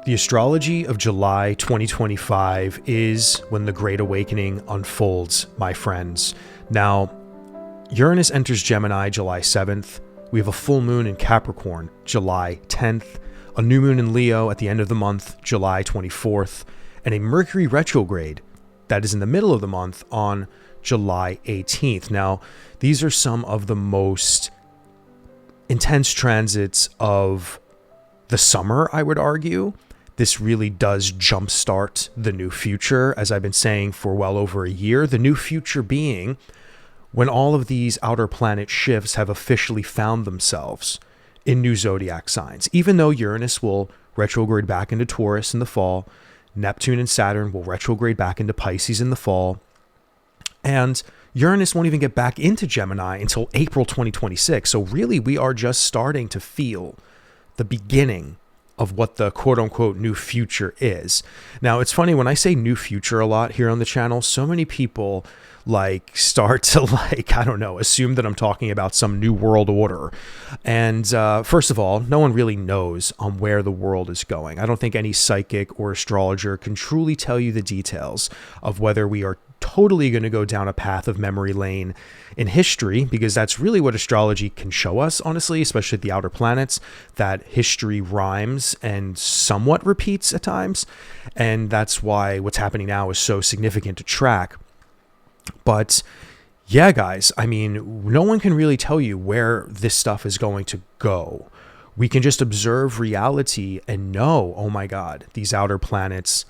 The astrology of July 2025 is when the Great Awakening unfolds, my friends. Now, Uranus enters Gemini July 7th. We have a full moon in Capricorn, July 10th, a new moon in Leo at the end of the month, July 24th, and a Mercury Retrograde that is in the middle of the month on July 18th. Now, these are some of the most intense transits of the summer, I would argue. This really does jumpstart the new future, as I've been saying for well over a year. The new future being when all of these outer planet shifts have officially found themselves in new zodiac signs. Even though Uranus will retrograde back into Taurus in the fall, Neptune and Saturn will retrograde back into Pisces in the fall, and Uranus won't even get back into Gemini until April 2026. So really, we are just starting to feel the beginning of what the quote-unquote new future is. Now, it's funny, when I say new future a lot here on the channel, so many people start to I don't know, assume that I'm talking about some new world order. And first of all, no one really knows on where the world is going. I don't think any psychic or astrologer can truly tell you the details of whether we are totally going to go down a path of memory lane in history, because that's really what astrology can show us, honestly, especially at the outer planets, that history rhymes and somewhat repeats at times. And that's why what's happening now is so significant to track. But yeah, guys, I mean, no one can really tell you where this stuff is going to go. We can just observe reality and know, oh my God, these outer planets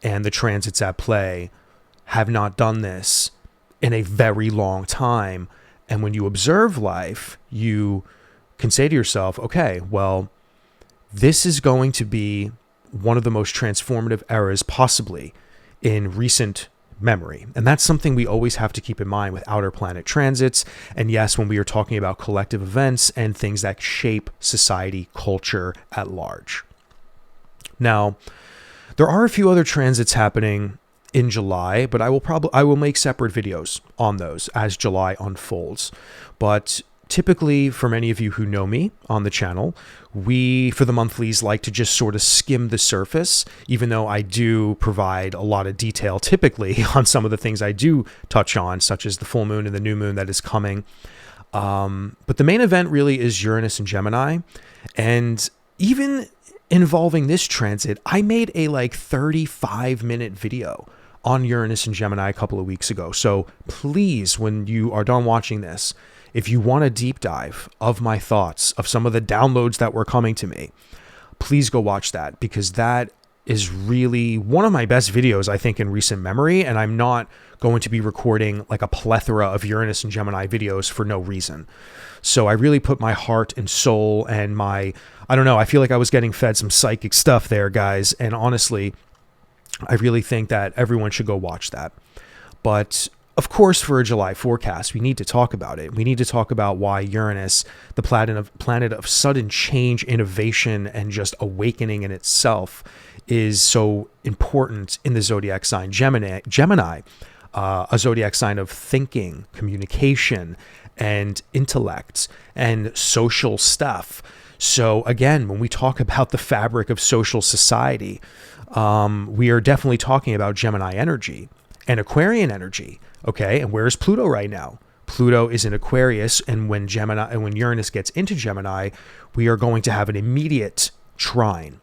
and the transits at play have not done this in a very long time. And when you observe life, you can say to yourself, okay, well, this is going to be one of the most transformative eras possibly in recent memory. And that's something we always have to keep in mind with outer planet transits. And yes, when we are talking about collective events and things that shape society, culture at large. Now, there are a few other transits happening in July, but I will make separate videos on those as July unfolds. But typically, for many of you who know me on the channel, we, for the monthlies, like to just sort of skim the surface, even though I do provide a lot of detail typically on some of the things I do touch on, such as the full moon and the new moon that is coming. But the main event really is Uranus and Gemini. And even involving this transit, I made a 35-minute video on Uranus and Gemini a couple of weeks ago. So please, when you are done watching this, if you want a deep dive of my thoughts, of some of the downloads that were coming to me, please go watch that, because that is really one of my best videos, I think, in recent memory. And I'm not going to be recording a plethora of Uranus and Gemini videos for no reason. So I really put my heart and soul and I don't know, I feel like I was getting fed some psychic stuff there, guys. And honestly, I really think that everyone should go watch that. But of course, for a July forecast, we need to talk about it. We need to talk about why Uranus, the planet of sudden change, innovation, and just awakening in itself, is so important in the zodiac sign Gemini, a zodiac sign of thinking, communication, and intellect, and social stuff. So again, when we talk about the fabric of social society, we are definitely talking about Gemini energy and Aquarian energy. Okay, and where's Pluto right now? Pluto is in Aquarius, and when Uranus gets into Gemini, we are going to have an immediate trine.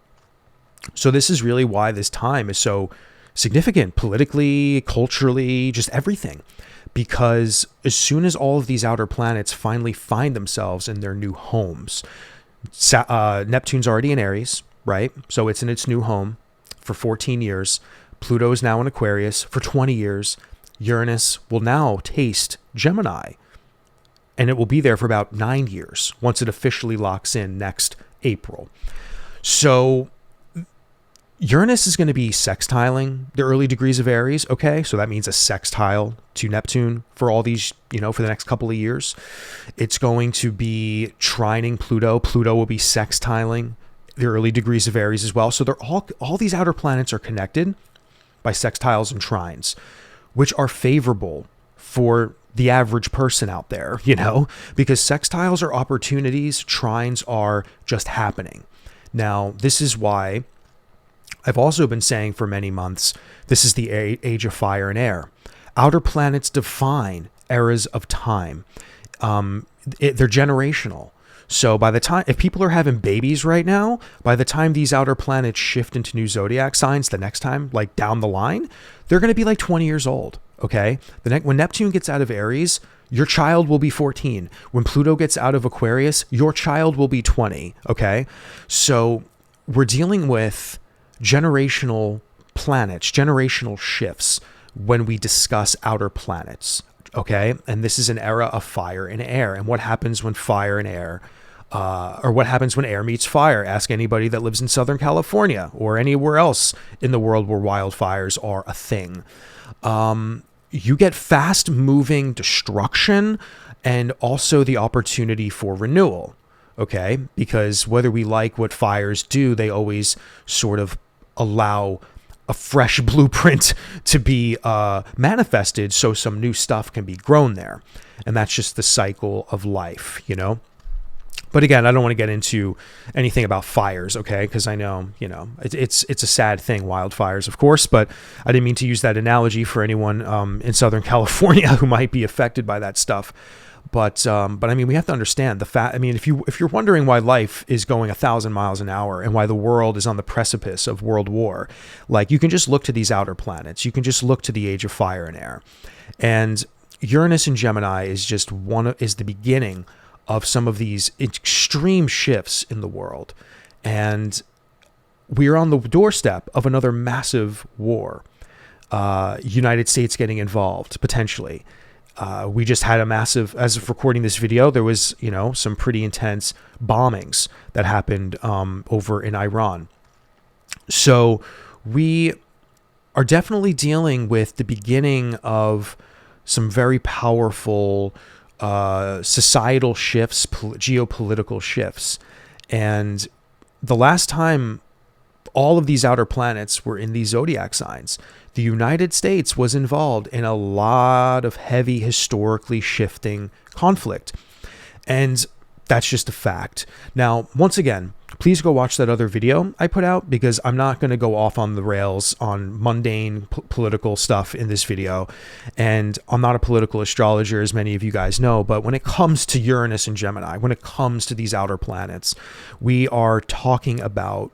So this is really why this time is so significant politically, culturally, just everything. Because as soon as all of these outer planets finally find themselves in their new homes, Neptune's already in Aries, right? So it's in its new home for 14 years. Pluto is now in Aquarius for 20 years. Uranus will now taste Gemini, and it will be there for about 9 years once it officially locks in next April. So Uranus is going to be sextiling the early degrees of Aries. Okay, so that means a sextile to Neptune for all these, for the next couple of years. It's going to be trining Pluto. Pluto will be sextiling the early degrees of Aries as well. So they're all these outer planets are connected by sextiles and trines, which are favorable for the average person out there, because sextiles are opportunities, trines are just happening. Now, this is why I've also been saying for many months, this is the age of fire and air. Outer planets define eras of time. They're generational. So by the time, if people are having babies right now, by the time these outer planets shift into new zodiac signs the next time, like down the line, they're going to be like 20 years old. Okay. When Neptune gets out of Aries, your child will be 14. When Pluto gets out of Aquarius, your child will be 20. Okay. So we're dealing with generational planets, generational shifts when we discuss outer planets. Okay. And this is an era of fire and air. And what happens when fire and air, or what happens when air meets fire? Ask anybody that lives in Southern California or anywhere else in the world where wildfires are a thing. You get fast moving destruction and also the opportunity for renewal. Okay. Because whether we like what fires do, they always sort of allow a fresh blueprint to be manifested so some new stuff can be grown there. And that's just the cycle of life, you know? But again, I don't want to get into anything about fires, okay? Because I know, you know, it's a sad thing, wildfires, of course, but I didn't mean to use that analogy for anyone in Southern California who might be affected by that stuff. But I mean, we have to understand the fact. I mean, if you're wondering why life is going 1,000 miles an hour and why the world is on the precipice of world war, like, you can just look to these outer planets. You can just look to the age of fire and air, and Uranus and Gemini is the beginning of some of these extreme shifts in the world. And we are on the doorstep of another massive war. United States getting involved, potentially. We just had a massive, as of recording this video, there was, you know, some pretty intense bombings that happened over in Iran. So we are definitely dealing with the beginning of some very powerful societal shifts, geopolitical shifts. And the last time all of these outer planets were in these zodiac signs, the United States was involved in a lot of heavy, historically shifting conflict. And that's just a fact. Now, once again, please go watch that other video I put out, because I'm not going to go off on the rails on mundane political stuff in this video. And I'm not a political astrologer, as many of you guys know, but when it comes to Uranus and Gemini, when it comes to these outer planets, we are talking about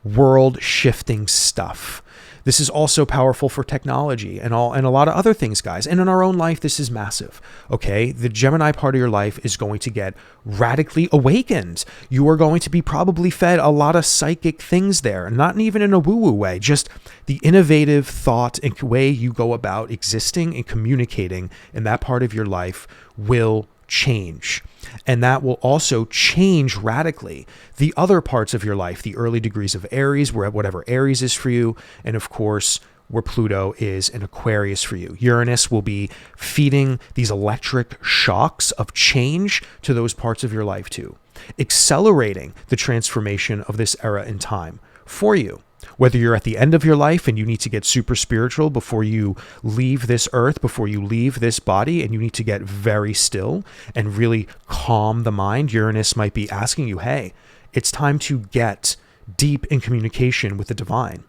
world shifting stuff. This is also powerful for technology and a lot of other things, guys. And in our own life, this is massive. Okay. The Gemini part of your life is going to get radically awakened. You are going to be probably fed a lot of psychic things there, not even in a woo-woo way, just the innovative thought and way you go about existing and communicating in that part of your life will change. And that will also change radically the other parts of your life, the early degrees of Aries, whatever Aries is for you, and of course, where Pluto is in Aquarius for you. Uranus will be feeding these electric shocks of change to those parts of your life too, accelerating the transformation of this era in time for you. Whether you're at the end of your life and you need to get super spiritual before you leave this earth, before you leave this body, and you need to get very still and really calm the mind, Uranus might be asking you, hey, it's time to get deep in communication with the divine.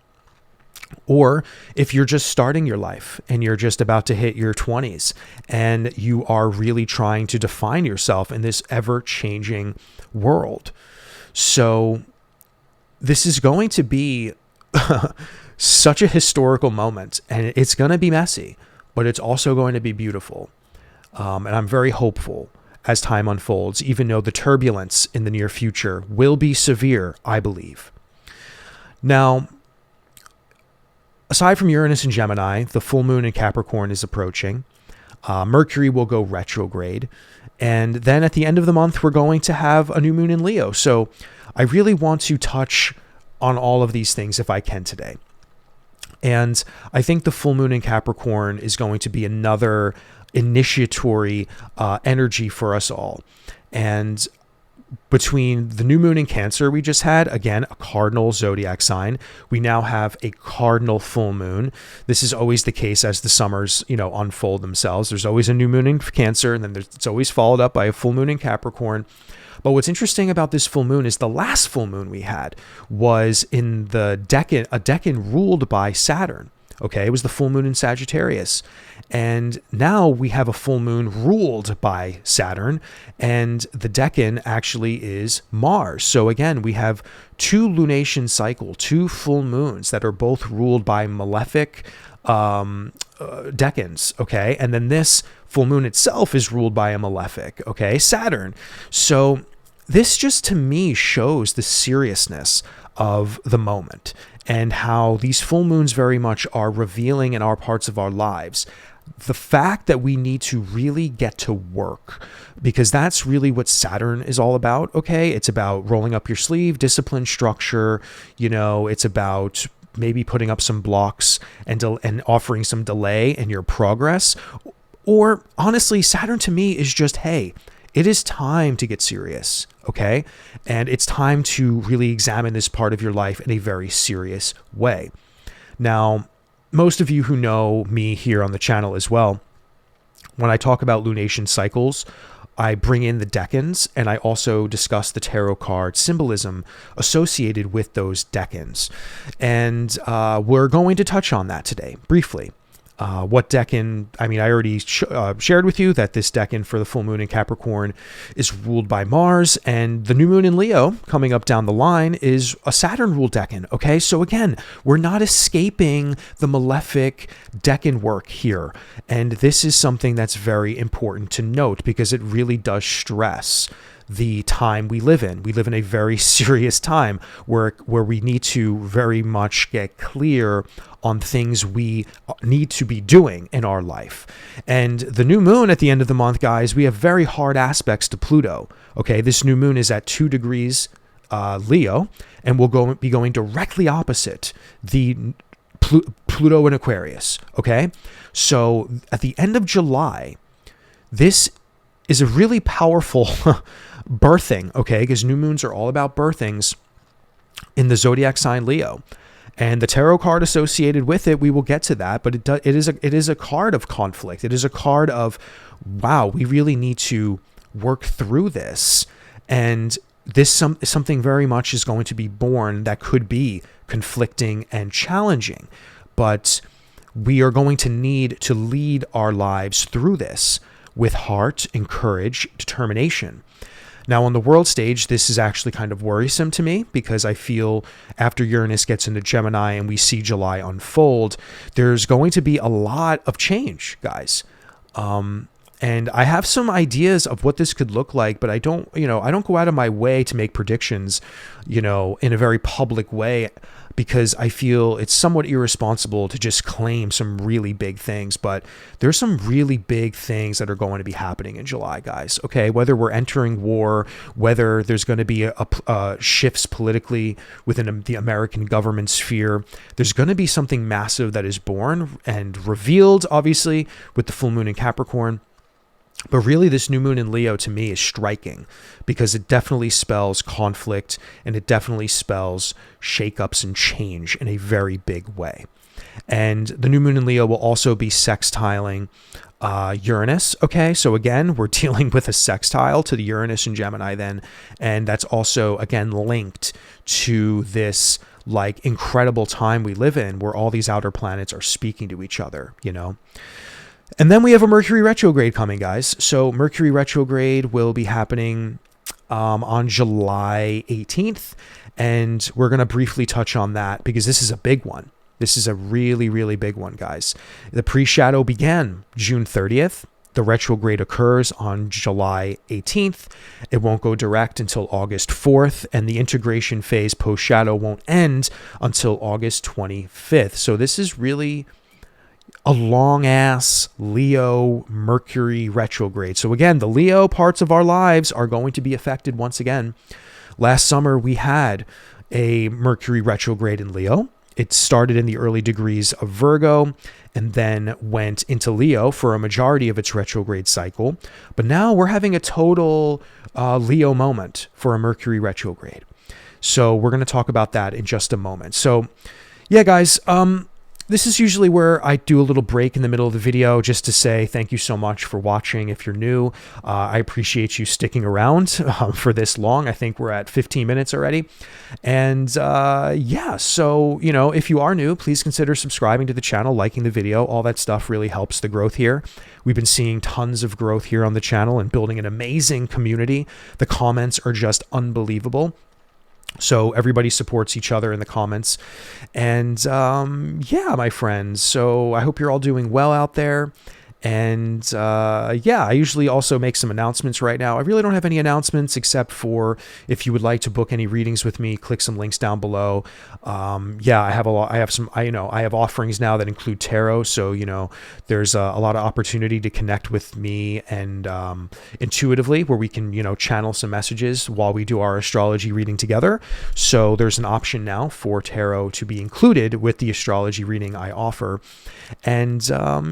Or if you're just starting your life and you're just about to hit your 20s and you are really trying to define yourself in this ever-changing world. So this is going to be such a historical moment, and it's going to be messy, but it's also going to be beautiful. And I'm very hopeful as time unfolds, even though the turbulence in the near future will be severe, I believe. Now, aside from Uranus and Gemini, the full moon in Capricorn is approaching. Mercury will go retrograde. And then at the end of the month, we're going to have a new moon in Leo. So I really want to touch on all of these things if I can today. And I think the full moon in Capricorn is going to be another initiatory energy for us all. And between the new moon in Cancer we just had, again, a cardinal zodiac sign, we now have a cardinal full moon. This is always the case as the summers, unfold themselves. There's always a new moon in Cancer, and then it's always followed up by a full moon in Capricorn. But what's interesting about this full moon is the last full moon we had was in the Decan, a Decan ruled by Saturn. Okay, it was the full moon in Sagittarius. And now we have a full moon ruled by Saturn, and the Decan actually is Mars. So again, we have two lunation cycle, two full moons that are both ruled by malefic decans, okay? And then this full moon itself is ruled by a malefic, okay? Saturn. So this just to me shows the seriousness of the moment and how these full moons very much are revealing in our parts of our lives the fact that we need to really get to work, because that's really what Saturn is all about, okay? It's about rolling up your sleeve, discipline, structure, it's about maybe putting up some blocks and offering some delay in your progress. Or honestly, Saturn to me is just, hey, it is time to get serious, okay? And it's time to really examine this part of your life in a very serious way. Now, most of you who know me here on the channel as well, when I talk about lunation cycles, I bring in the decans, and I also discuss the tarot card symbolism associated with those decans. And we're going to touch on that today briefly. What Decan, I already shared with you that this Decan for the full moon in Capricorn is ruled by Mars, and the new moon in Leo coming up down the line is a Saturn ruled Decan. Okay, so again, we're not escaping the malefic Decan work here. And this is something that's very important to note because it really does stress the time we live in. We live in a very serious time where we need to very much get clear on things we need to be doing in our life. And the new moon at the end of the month, guys, we have very hard aspects to Pluto. Okay, this new moon is at 2 degrees Leo, and we'll be going directly opposite the Pluto in Aquarius. Okay, so at the end of July, this is a really powerful birthing, okay? Because new moons are all about birthings in the zodiac sign Leo. And the tarot card associated with it, we will get to that, but it is a card of conflict. It is a card of, wow, we really need to work through this. And this something very much is going to be born that could be conflicting and challenging. But we are going to need to lead our lives through this with heart and courage, determination. Now, on the world stage, this is actually kind of worrisome to me because I feel after Uranus gets into Gemini and we see July unfold, there's going to be a lot of change, guys. And I have some ideas of what this could look like, but I don't go out of my way to make predictions, in a very public way, because I feel it's somewhat irresponsible to just claim some really big things. But there's some really big things that are going to be happening in July, guys. Okay, whether we're entering war, whether there's going to be a shifts politically within the American government sphere, there's going to be something massive that is born and revealed, obviously, with the full moon in Capricorn. But really, this new moon in Leo to me is striking because it definitely spells conflict and it definitely spells shakeups and change in a very big way. And the new moon in Leo will also be sextiling Uranus. Okay, so again, we're dealing with a sextile to the Uranus and Gemini then. And that's also, again, linked to this incredible time we live in where all these outer planets are speaking to each other, And then we have a Mercury retrograde coming, guys. So Mercury retrograde will be happening on July 18th. And we're going to briefly touch on that because this is a big one. This is a really, really big one, guys. The pre-shadow began June 30th. The retrograde occurs on July 18th. It won't go direct until August 4th. And the integration phase post-shadow won't end until August 25th. So this is really a long-ass Leo Mercury retrograde. So again, the Leo parts of our lives are going to be affected once again. Last summer, we had a Mercury retrograde in Leo. It started in the early degrees of Virgo and then went into Leo for a majority of its retrograde cycle. But now we're having a total Leo moment for a Mercury retrograde. So we're going to talk about that in just a moment. So yeah, guys, this is usually where I do a little break in the middle of the video just to say thank you so much for watching. If you're new, I appreciate you sticking around for this long. I think we're at 15 minutes already. And yeah, so, you know, if you are new, please consider subscribing to the channel, liking the video. All that stuff really helps the growth here. We've been seeing tons of growth here on the channel and building an amazing community. The comments are just unbelievable. So everybody supports each other in the comments. And yeah, my friends, so I hope you're all doing well out there. And yeah, I usually also make some announcements right now. I really don't have any announcements except for if you would like to book any readings with me, click some links down below. Yeah, I have I have offerings now that include tarot. So, you know, there's a lot of opportunity to connect with me and intuitively where we can, you know, channel some messages while we do our astrology reading together. So there's an option now for tarot to be included with the astrology reading I offer. And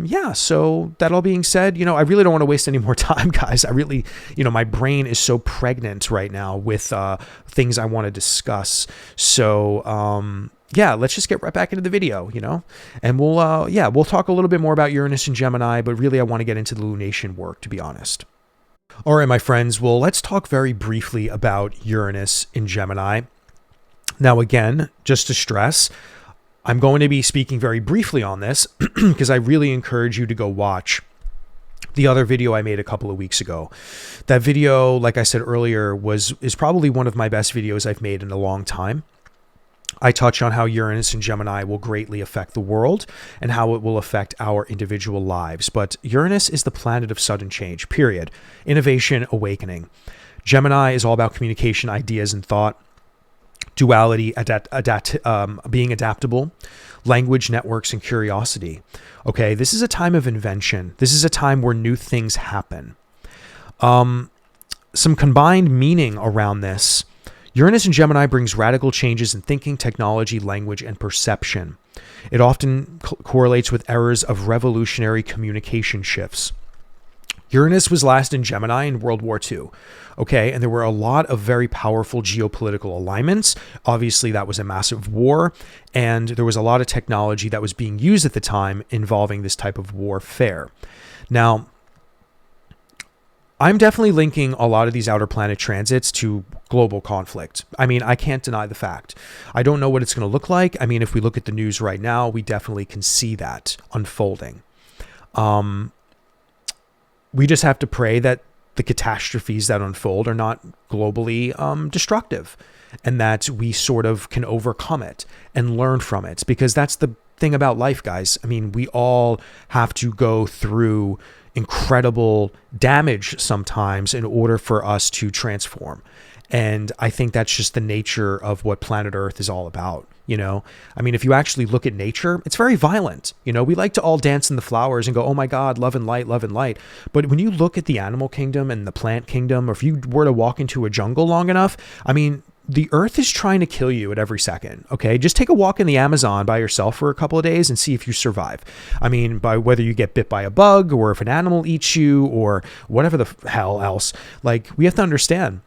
yeah, so that all being said, you know, I really don't want to waste any more time, guys. I really, you know, my brain is so pregnant right now with things I want to discuss. So yeah, let's just get right back into the video, you know, and we'll talk a little bit more about Uranus and Gemini, but really I want to get into the lunation work, to be honest. All right, my friends, well, let's talk very briefly about Uranus in Gemini. Now, again, just to stress, I'm going to be speaking very briefly on this because I really encourage you to go watch the other video I made a couple of weeks ago. That video, like I said earlier, is probably one of my best videos I've made in a long time. I touch on how Uranus and Gemini will greatly affect the world and how it will affect our individual lives. But Uranus is the planet of sudden change, period. Innovation, awakening. Gemini is all about communication, ideas, and thought. Duality, being adaptable, language, networks, and curiosity. Okay, this is a time of invention. This is a time where new things happen. Some combined meaning around this. Uranus and Gemini brings radical changes in thinking, technology, language, and perception. It often correlates with eras of revolutionary communication shifts. Uranus was last in Gemini in World War II. Okay, and there were a lot of very powerful geopolitical alignments. Obviously, that was a massive war, and there was a lot of technology that was being used at the time involving this type of warfare. Now, I'm definitely linking a lot of these outer planet transits to global conflict. I mean, I can't deny the fact. I don't know what it's going to look like. I mean, if we look at the news right now, we definitely can see that unfolding. We just have to pray that the catastrophes that unfold are not globally destructive and that we sort of can overcome it and learn from it, because that's the thing about life, guys. I mean, we all have to go through incredible damage sometimes in order for us to transform. And I think that's just the nature of what planet Earth is all about. You know, I mean, if you actually look at nature, it's very violent. You know, we like to all dance in the flowers and go, oh my God, love and light, love and light. But when you look at the animal kingdom and the plant kingdom, or if you were to walk into a jungle long enough, I mean, the earth is trying to kill you at every second. Okay. Just take a walk in the Amazon by yourself for a couple of days and see if you survive. I mean, by whether you get bit by a bug or if an animal eats you or whatever the hell else, like, we have to understand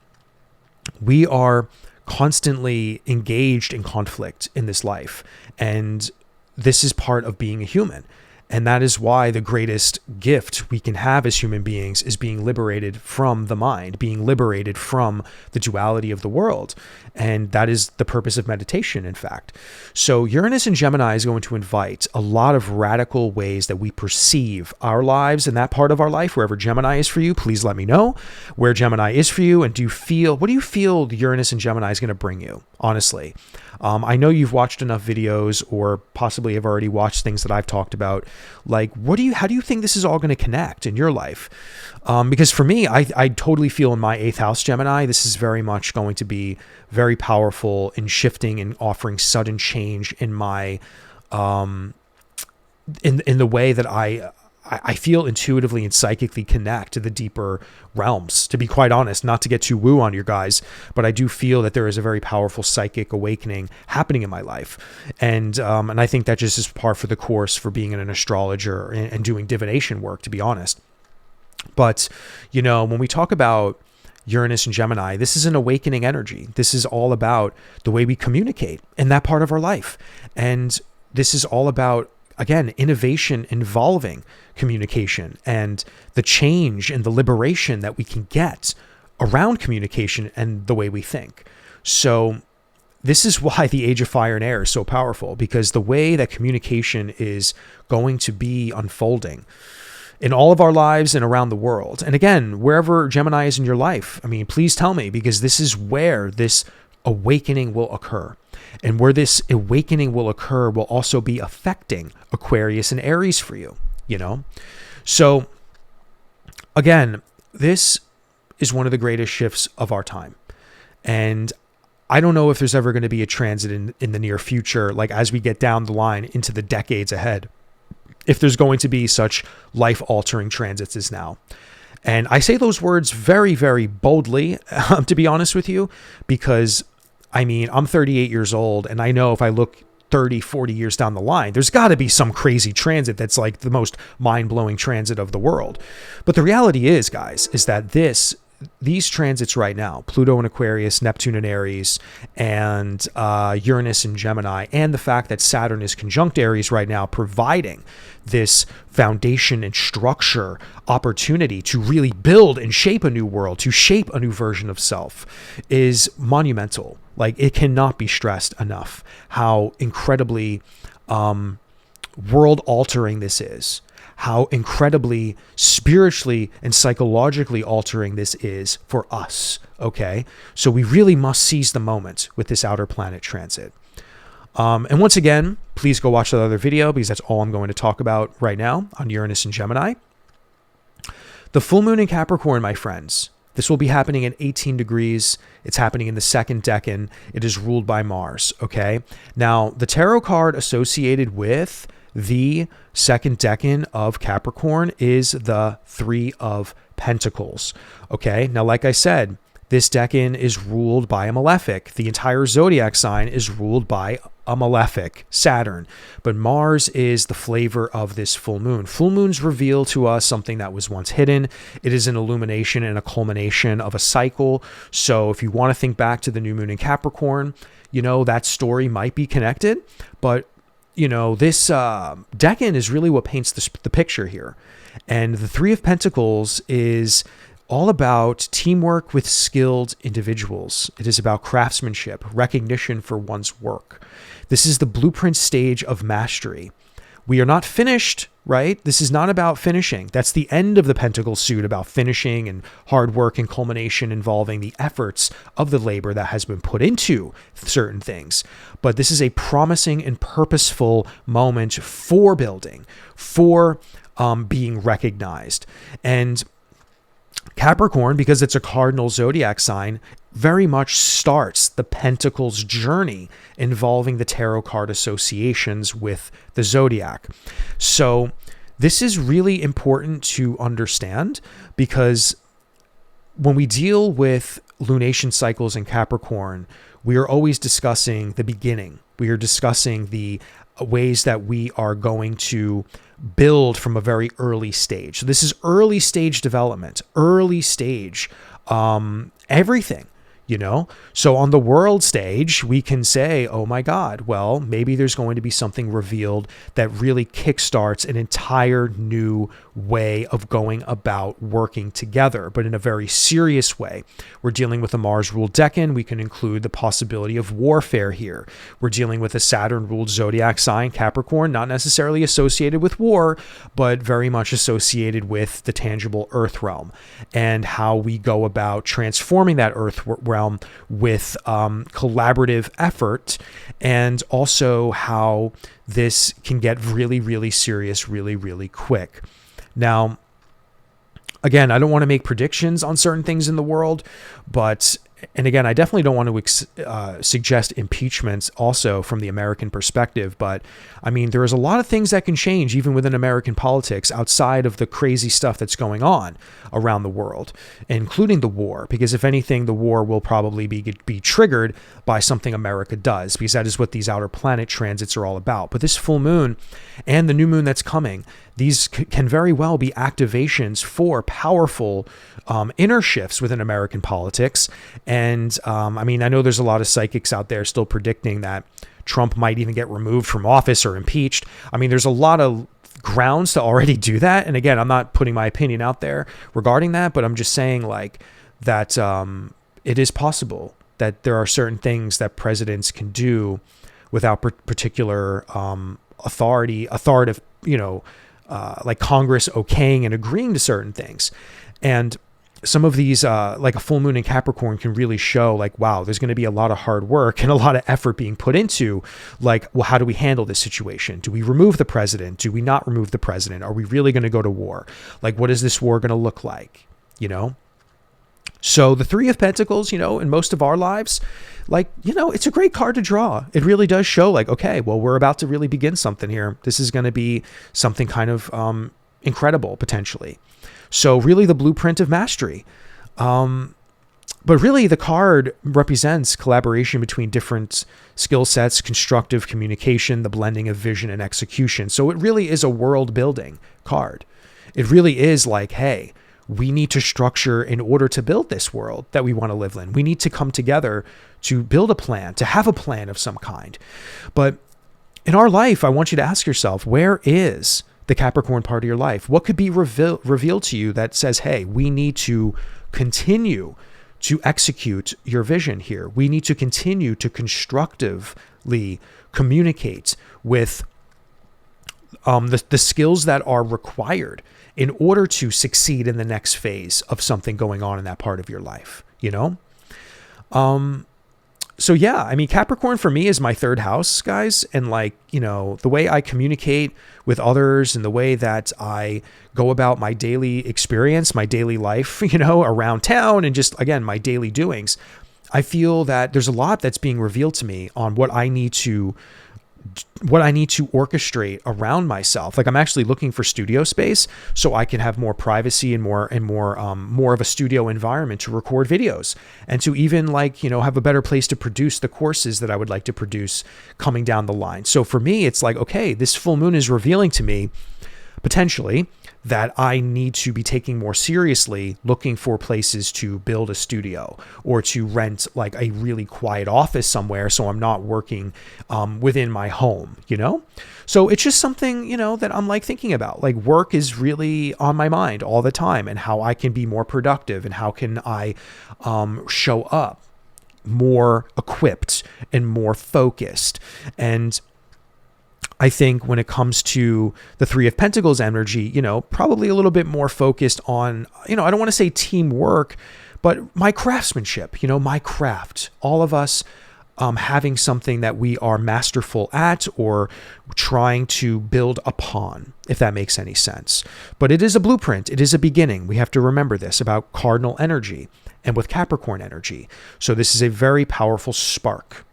we are constantly engaged in conflict in this life. And this is part of being a human. And that is why the greatest gift we can have as human beings is being liberated from the mind, being liberated from the duality of the world. And that is the purpose of meditation, in fact. So Uranus and Gemini is going to invite a lot of radical ways that we perceive our lives and that part of our life. Wherever Gemini is for you, please let me know where Gemini is for you. And what do you feel Uranus and Gemini is going to bring you, honestly? I know you've watched enough videos or possibly have already watched things that I've talked about. Like, how do you think this is all going to connect in your life? Because for me, I totally feel in my 8th house Gemini, this is very much going to be very powerful in shifting and offering sudden change in my, in the way that I feel intuitively and psychically connect to the deeper realms, to be quite honest, not to get too woo on you guys, but I do feel that there is a very powerful psychic awakening happening in my life. And I think that just is par for the course for being an astrologer and doing divination work, to be honest. But, you know, when we talk about Uranus and Gemini, this is an awakening energy. This is all about the way we communicate in that part of our life. And this is all about again, innovation involving communication and the change and the liberation that we can get around communication and the way we think. So this is why the Age of Fire and Air is so powerful, because the way that communication is going to be unfolding in all of our lives and around the world. And again, wherever Gemini is in your life, I mean, please tell me, because this is where this awakening will occur. And where this awakening will occur will also be affecting Aquarius and Aries for you, you know? So again, this is one of the greatest shifts of our time. And I don't know if there's ever going to be a transit in the near future, like as we get down the line into the decades ahead, if there's going to be such life-altering transits as now. And I say those words very, very boldly, to be honest with you, because, I mean, I'm 38 years old, and I know if I look 30, 40 years down the line, there's got to be some crazy transit that's like the most mind-blowing transit of the world. But the reality is, guys, is that these transits right now, Pluto in Aquarius, Neptune in Aries, and Uranus in Gemini, and the fact that Saturn is conjunct Aries right now, providing this foundation and structure opportunity to really build and shape a new world, to shape a new version of self, is monumental. Like, it cannot be stressed enough how incredibly world-altering this is. How incredibly spiritually and psychologically altering this is for us, okay? So we really must seize the moment with this outer planet transit. And once again, please go watch that other video, because that's all I'm going to talk about right now on Uranus and Gemini. The full moon in Capricorn, my friends, this will be happening at 18 degrees. It's happening in the second decan. It is ruled by Mars, okay? Now, the tarot card associated with the second decan of Capricorn is the Three of Pentacles. Okay, now like I said, this decan is ruled by a malefic. The entire zodiac sign is ruled by a malefic, Saturn. But Mars is the flavor of this full moon. Full moons reveal to us something that was once hidden. It is an illumination and a culmination of a cycle. So if you want to think back to the new moon in Capricorn, you know, that story might be connected, but you know, this decan is really what paints the picture here. And the Three of Pentacles is all about teamwork with skilled individuals. It is about craftsmanship, recognition for one's work. This is the blueprint stage of mastery. We are not finished, right? This is not about finishing. That's the end of the Pentacle suit, about finishing and hard work and culmination involving the efforts of the labor that has been put into certain things. But this is a promising and purposeful moment for building, for being recognized. And Capricorn, because it's a cardinal zodiac sign, very much starts the Pentacles journey involving the tarot card associations with the zodiac. So this is really important to understand, because when we deal with lunation cycles in Capricorn, we are always discussing the beginning. We are discussing the ways that we are going to build from a very early stage. So this is early stage development, early stage everything. You know, so on the world stage, we can say, oh my God, well, maybe there's going to be something revealed that really kickstarts an entire new way of going about working together, but in a very serious way. We're dealing with a Mars-ruled decan. We can include the possibility of warfare here. We're dealing with a Saturn-ruled zodiac sign, Capricorn, not necessarily associated with war, but very much associated with the tangible earth realm and how we go about transforming that earth realm with collaborative effort, and also how this can get really, really serious really, really quick. Now, again, I don't want to make predictions on certain things in the world, but, and again, I definitely don't want to suggest impeachments also from the American perspective, but I mean, there is a lot of things that can change even within American politics outside of the crazy stuff that's going on around the world, including the war, because if anything, the war will probably be triggered by something America does, because that is what these outer planet transits are all about. But this full moon and the new moon that's coming, these can very well be activations for powerful inner shifts within American politics, And I mean, I know there's a lot of psychics out there still predicting that Trump might even get removed from office or impeached. I mean, there's a lot of grounds to already do that. And again, I'm not putting my opinion out there regarding that, but I'm just saying like that it is possible that there are certain things that presidents can do without particular authoritative, like Congress okaying and agreeing to certain things. And some of these, like a full moon in Capricorn can really show like, wow, there's going to be a lot of hard work and a lot of effort being put into like, well, how do we handle this situation? Do we remove the president? Do we not remove the president? Are we really going to go to war? Like, what is this war going to look like? So the Three of Pentacles, in most of our lives, like, it's a great card to draw. It really does show like, okay, well, we're about to really begin something here. This is going to be something kind of incredible potentially. So really the blueprint of mastery. But really the card represents collaboration between different skill sets, constructive communication, the blending of vision and execution. So it really is a world building card. It really is like, hey, we need to structure in order to build this world that we want to live in. We need to come together to build a plan, to have a plan of some kind. But in our life, I want you to ask yourself, where is the Capricorn part of your life? What could be revealed to you that says, hey, we need to continue to execute your vision here. We need to continue to constructively communicate with the skills that are required in order to succeed in the next phase of something going on in that part of your life, So yeah, I mean, Capricorn for me is my third house, guys. And like, the way I communicate with others and the way that I go about my daily experience, my daily life, around town and just, again, my daily doings, I feel that there's a lot that's being revealed to me on what I need to orchestrate around myself. Like I'm actually looking for studio space so I can have more privacy and more of a studio environment to record videos and to even like, have a better place to produce the courses that I would like to produce coming down the line. So for me, it's like, okay, this full moon is revealing to me potentially that I need to be taking more seriously, looking for places to build a studio or to rent like a really quiet office somewhere so I'm not working within my home, So it's just something, that I'm like thinking about. Like work is really on my mind all the time and how I can be more productive and how can I show up more equipped and more focused. And I think when it comes to the Three of Pentacles energy, probably a little bit more focused on, I don't want to say teamwork, but my craftsmanship, my craft, all of us having something that we are masterful at or trying to build upon, if that makes any sense. But it is a blueprint. It is a beginning. We have to remember this about cardinal energy and with Capricorn energy. So this is a very powerful spark.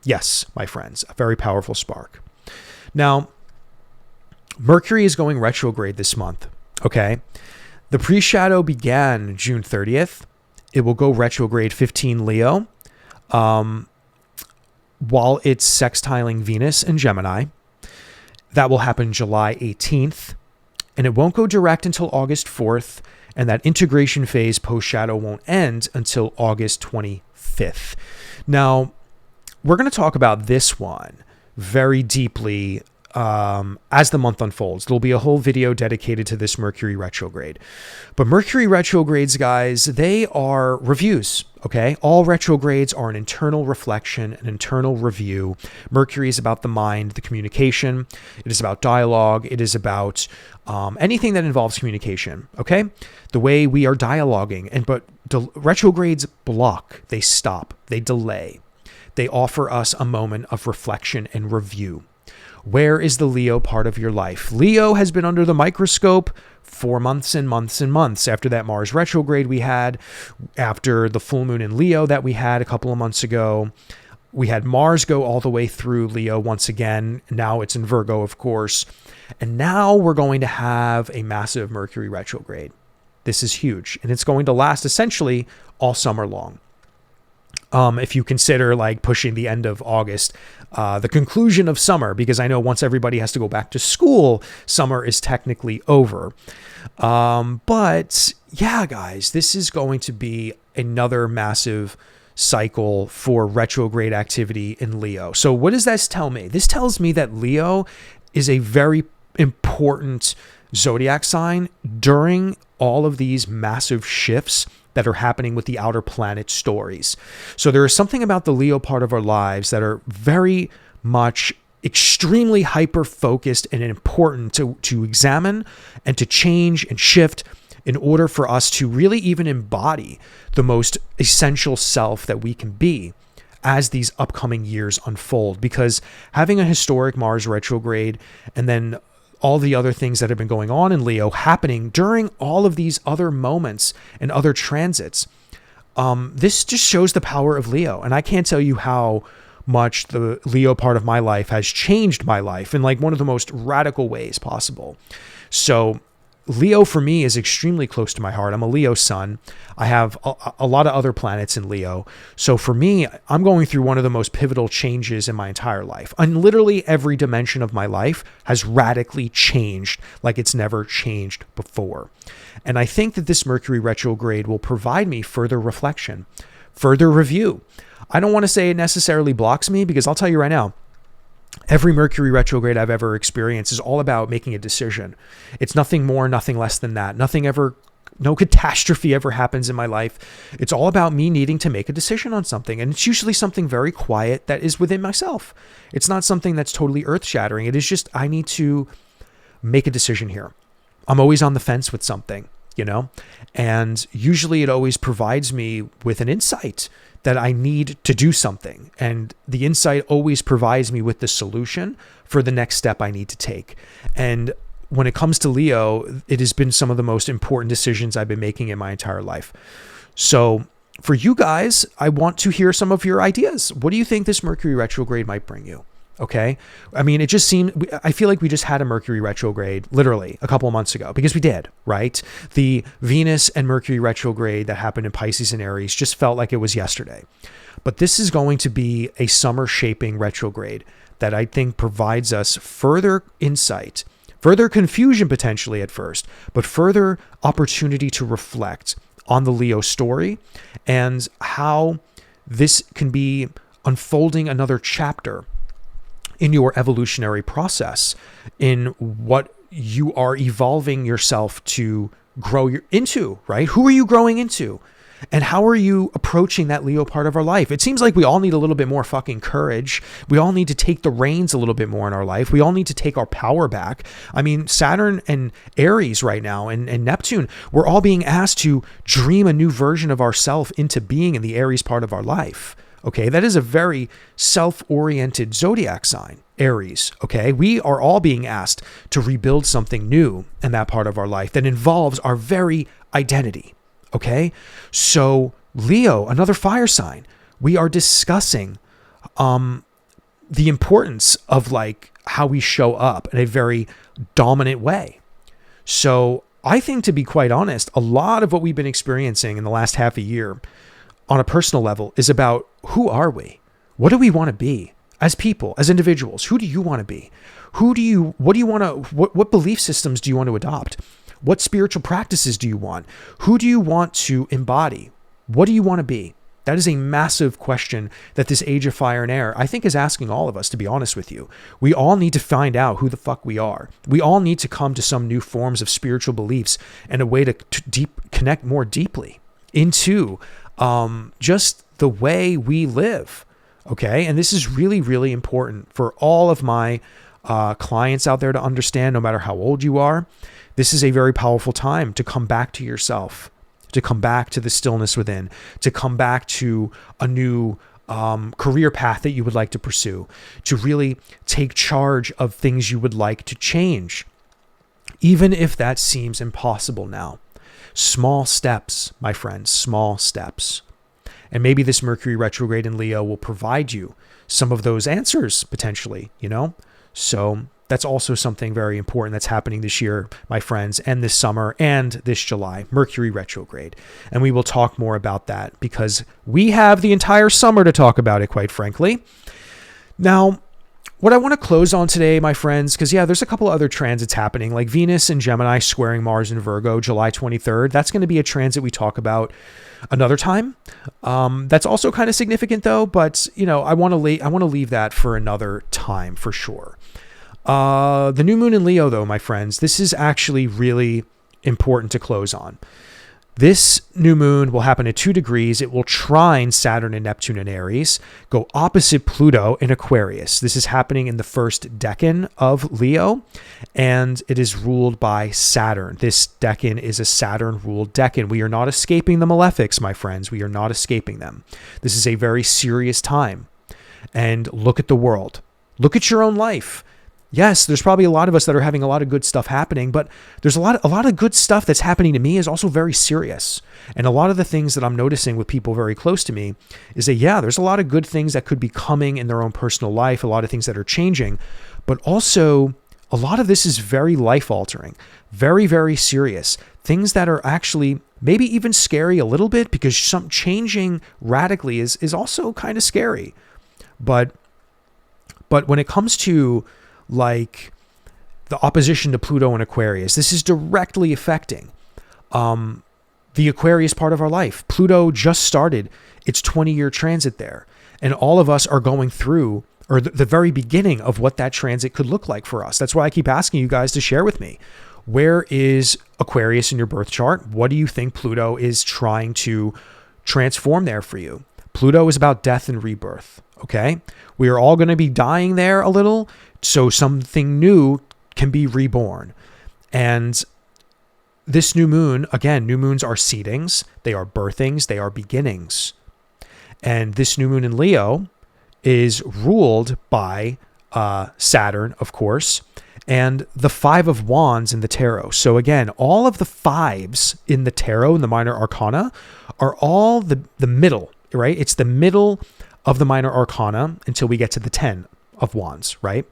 Yes, my friends, a very powerful spark. Now, Mercury is going retrograde this month, okay? The pre-shadow began June 30th. It will go retrograde 15 Leo while it's sextiling Venus and Gemini. That will happen July 18th, and it won't go direct until August 4th, and that integration phase post-shadow won't end until August 25th. Now, we're going to talk about this one very deeply as the month unfolds. There'll be a whole video dedicated to this Mercury retrograde. But Mercury retrogrades, guys, they are reviews, okay? All retrogrades are an internal reflection, an internal review. Mercury is about the mind, the communication. It is about dialogue. It is about anything that involves communication, okay? The way we are dialoguing. But retrogrades block, they stop, they delay. They offer us a moment of reflection and review. Where is the Leo part of your life? Leo has been under the microscope for months and months and months after that Mars retrograde we had, after the full moon in Leo that we had a couple of months ago. We had Mars go all the way through Leo once again. Now it's in Virgo, of course. And now we're going to have a massive Mercury retrograde. This is huge. And it's going to last essentially all summer long. If you consider like pushing the end of August, the conclusion of summer, because I know once everybody has to go back to school, summer is technically over. But yeah, guys, this is going to be another massive cycle for retrograde activity in Leo. So what does this tell me? This tells me that Leo is a very important zodiac sign during all of these massive shifts that are happening with the outer planet stories. So there is something about the Leo part of our lives that are very much extremely hyper-focused and important to examine and to change and shift in order for us to really even embody the most essential self that we can be as these upcoming years unfold. Because having a historic Mars retrograde and then all the other things that have been going on in Leo happening during all of these other moments and other transits, this just shows the power of Leo. And I can't tell you how much the Leo part of my life has changed my life in like one of the most radical ways possible. So Leo for me is extremely close to my heart. I'm a Leo sun. I have a lot of other planets in Leo. So for me, I'm going through one of the most pivotal changes in my entire life. And literally every dimension of my life has radically changed like it's never changed before. And I think that this Mercury retrograde will provide me further reflection, further review. I don't want to say it necessarily blocks me, because I'll tell you right now, every Mercury retrograde I've ever experienced is all about making a decision. It's nothing more, nothing less than that. No catastrophe ever happens in my life. It's all about me needing to make a decision on something. And it's usually something very quiet that is within myself. It's not something that's totally earth-shattering. It is just, I need to make a decision here. I'm always on the fence with something, and usually it always provides me with an insight that I need to do something. And the insight always provides me with the solution for the next step I need to take. And when it comes to Leo, it has been some of the most important decisions I've been making in my entire life. So for you guys, I want to hear some of your ideas. What do you think this Mercury retrograde might bring you? Okay. I mean, I feel like we just had a Mercury retrograde literally a couple of months ago, because we did, right? The Venus and Mercury retrograde that happened in Pisces and Aries just felt like it was yesterday. But this is going to be a summer shaping retrograde that I think provides us further insight, further confusion potentially at first, but further opportunity to reflect on the Leo story and how this can be unfolding another chapter in your evolutionary process, in what you are evolving yourself to grow into, right? Who are you growing into? And how are you approaching that Leo part of our life? It seems like we all need a little bit more fucking courage. We all need to take the reins a little bit more in our life. We all need to take our power back. I mean, Saturn and Aries right now and Neptune, we're all being asked to dream a new version of ourselves into being in the Aries part of our life. Okay, that is a very self-oriented zodiac sign, Aries. Okay, we are all being asked to rebuild something new in that part of our life that involves our very identity. Okay, so Leo, another fire sign, we are discussing the importance of like how we show up in a very dominant way. So I think, to be quite honest, a lot of what we've been experiencing in the last half a year on a personal level is about who are we? What do we want to be as people, as individuals? Who do you want to be? What belief systems do you want to adopt? What spiritual practices do you want? Who do you want to embody? What do you want to be? That is a massive question that this age of fire and air, I think, is asking all of us, to be honest with you. We all need to find out who the fuck we are. We all need to come to some new forms of spiritual beliefs and a way to connect more deeply into just the way we live. Okay. And this is really, really important for all of my clients out there to understand, no matter how old you are. This is a very powerful time to come back to yourself, to come back to the stillness within, to come back to a new career path that you would like to pursue, to really take charge of things you would like to change, even if that seems impossible now. Small steps, my friends, small steps. And maybe this Mercury retrograde in Leo will provide you some of those answers potentially, So that's also something very important that's happening this year, my friends, and this summer and this July, Mercury retrograde. And we will talk more about that because we have the entire summer to talk about it, quite frankly. Now, what I want to close on today, my friends, because there's a couple other transits happening, like Venus and Gemini squaring Mars in Virgo, July 23rd. That's going to be a transit we talk about another time. That's also kind of significant though, but I want to leave that for another time for sure. The new moon in Leo though, my friends, this is actually really important to close on. This new moon will happen at 2 degrees. It will trine Saturn and Neptune in Aries, go opposite Pluto in Aquarius. This is happening in the first decan of Leo, and it is ruled by Saturn. This decan is a Saturn-ruled decan. We are not escaping the malefics, my friends. We are not escaping them. This is a very serious time. And look at the world. Look at your own life. Yes, there's probably a lot of us that are having a lot of good stuff happening, but there's a lot of good stuff that's happening to me is also very serious. And a lot of the things that I'm noticing with people very close to me is that, there's a lot of good things that could be coming in their own personal life, a lot of things that are changing, but also a lot of this is very life altering, very, very serious. Things that are actually maybe even scary a little bit, because some changing radically is also kind of scary. But when it comes to like the opposition to Pluto and Aquarius, this is directly affecting the Aquarius part of our life. Pluto just started its 20-year transit there, and all of us are going through, or the very beginning of what that transit could look like for us. That's why I keep asking you guys to share with me. Where is Aquarius in your birth chart? What do you think Pluto is trying to transform there for you? Pluto is about death and rebirth, okay? We are all going to be dying there a little, so something new can be reborn. And this new moon, again, new moons are seedings, they are birthings, they are beginnings. And this new moon in Leo is ruled by Saturn, of course, and the 5 of Wands in the tarot. So again, all of the 5s in the tarot, in the minor arcana, are all the middle, right? It's the middle of the minor arcana until we get to the 10 of Wands, right?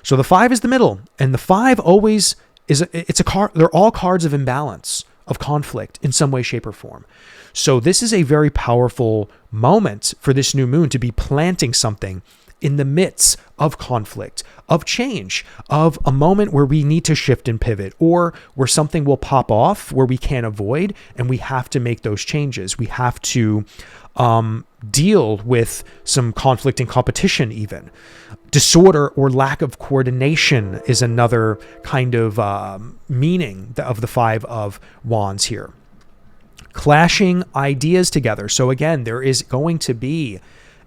So the 5 is the middle, and the 5 always is it's a card. They're all cards of imbalance, of conflict in some way, shape, or form. So this is a very powerful moment for this new moon to be planting something in the midst of conflict, of change, of a moment where we need to shift and pivot, or where something will pop off where we can't avoid, and we have to make those changes. We have to deal with some conflict and competition even. Disorder or lack of coordination is another kind of meaning of the 5 of Wands here. Clashing ideas together. So again, there is going to be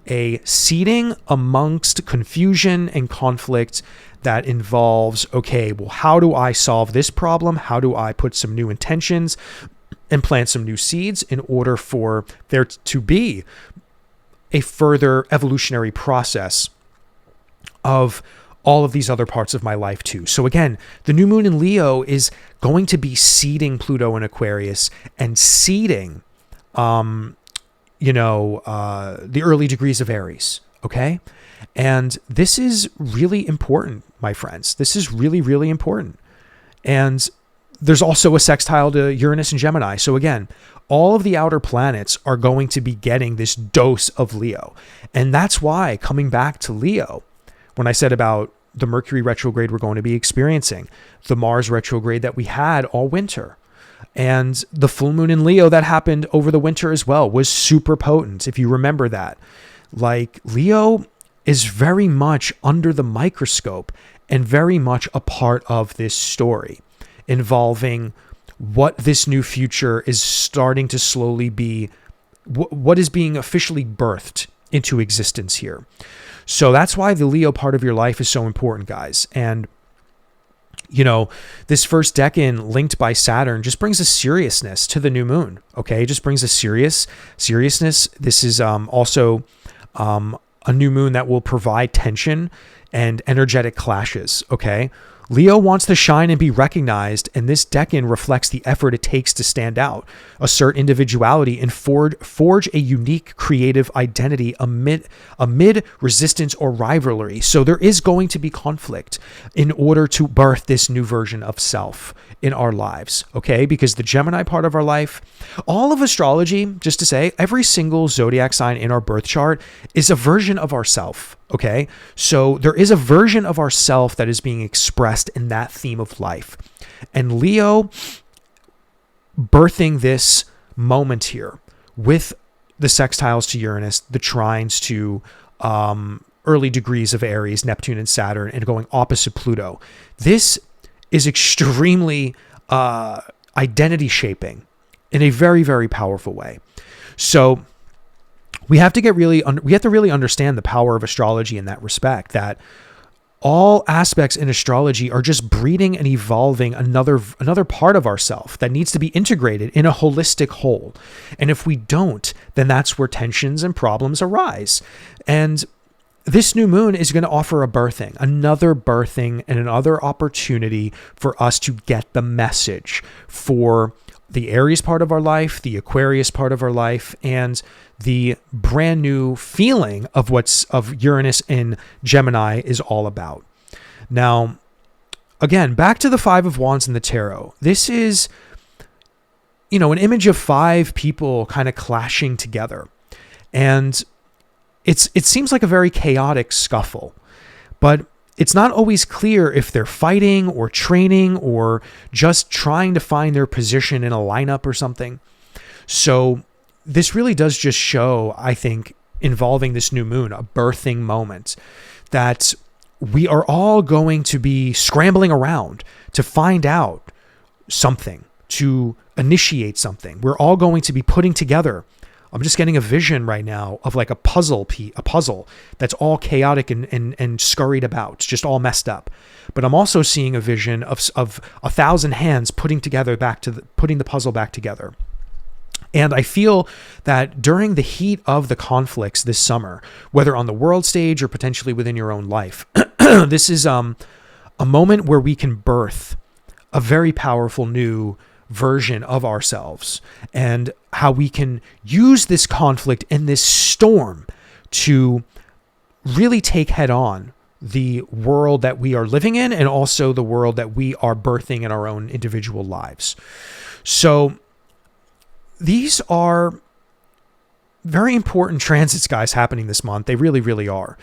a seeding amongst confusion and conflict that involves, okay, well, how do I solve this problem? How do I put some new intentions and plant some new seeds in order for there to be a further evolutionary process of all of these other parts of my life too. So again, the new moon in Leo is going to be seeding Pluto in Aquarius and seeding, the early degrees of Aries. Okay. And this is really important, my friends. This is really, really important. And there's also a sextile to Uranus and Gemini. So again, all of the outer planets are going to be getting this dose of Leo. And that's why, coming back to Leo, when I said about the Mercury retrograde we're going to be experiencing, the Mars retrograde that we had all winter, and the full moon in Leo that happened over the winter as well was super potent. If you remember that, like, Leo is very much under the microscope and very much a part of this story involving what this new future is starting to slowly be, what is being officially birthed into existence here. So that's why the Leo part of your life is so important, guys. And, this first decan linked by Saturn just brings a seriousness to the new moon. Okay. It just brings a seriousness. This is also a new moon that will provide tension and energetic clashes. Okay. Leo wants to shine and be recognized, and this decan reflects the effort it takes to stand out, assert individuality, and forge a unique creative identity amid resistance or rivalry. So there is going to be conflict in order to birth this new version of self in our lives, okay? Because the Gemini part of our life, all of astrology, just to say, every single zodiac sign in our birth chart is a version of ourself, Okay. So there is a version of ourself that is being expressed in that theme of life. And Leo birthing this moment here with the sextiles to Uranus, the trines to early degrees of Aries, Neptune and Saturn, and going opposite Pluto. This is extremely identity shaping in a very, very powerful way. So we have to really understand the power of astrology in that respect, that all aspects in astrology are just breeding and evolving another part of ourself that needs to be integrated in a holistic whole. And if we don't, then that's where tensions and problems arise. And this new moon is going to offer another birthing and another opportunity for us to get the message for the Aries part of our life, the Aquarius part of our life, and the brand new feeling of of Uranus in Gemini is all about. Now, again, back to the Five of Wands in the tarot. This is, an image of five people kind of clashing together. And it seems like a very chaotic scuffle, but it's not always clear if they're fighting or training or just trying to find their position in a lineup or something. So this really does just show, I think, involving this new moon, a birthing moment, that we are all going to be scrambling around to find out something, to initiate something. We're all going to be putting together. I'm just getting a vision right now of like a puzzle that's all chaotic and scurried about, just all messed up. But I'm also seeing a vision of 1,000 hands putting the puzzle back together. And I feel that during the heat of the conflicts this summer, whether on the world stage or potentially within your own life, this is a moment where we can birth a very powerful new version of ourselves, and how we can use this conflict and this storm to really take head on the world that we are living in, and also the world that we are birthing in our own individual lives. So these are very important transits, guys, happening this month. They really, really are.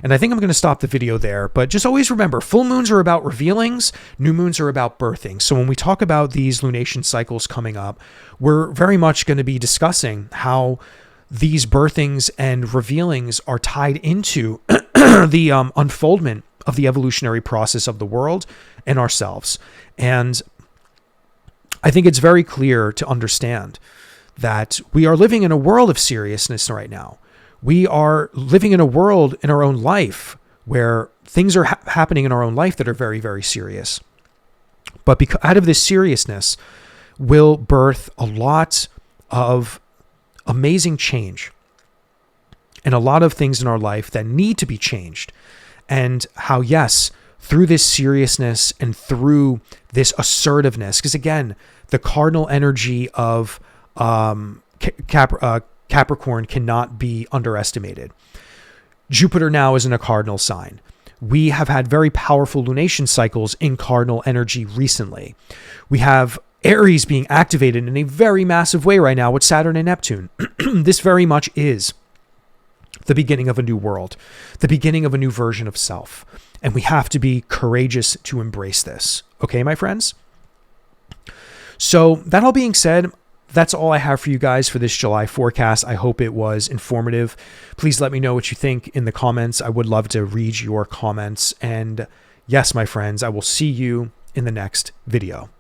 And I think I'm going to stop the video there, but just always remember, full moons are about revealings, new moons are about birthing. So when we talk about these lunation cycles coming up, we're very much going to be discussing how these birthings and revealings are tied into the unfoldment of the evolutionary process of the world and ourselves. And I think it's very clear to understand that we are living in a world of seriousness right now. We are living in a world in our own life where things are happening in our own life that are very, very serious. But out of this seriousness will birth a lot of amazing change and a lot of things in our life that need to be changed. And how, yes, through this seriousness and through this assertiveness, because again, the cardinal energy of Capricorn cannot be underestimated. Jupiter now is in a cardinal sign. We have had very powerful lunation cycles in cardinal energy recently. We have Aries being activated in a very massive way right now with Saturn and Neptune. This very much is the beginning of a new world, the beginning of a new version of self. And we have to be courageous to embrace this. Okay, my friends? So that all being said, that's all I have for you guys for this July forecast. I hope it was informative. Please let me know what you think in the comments. I would love to read your comments. And yes, my friends, I will see you in the next video.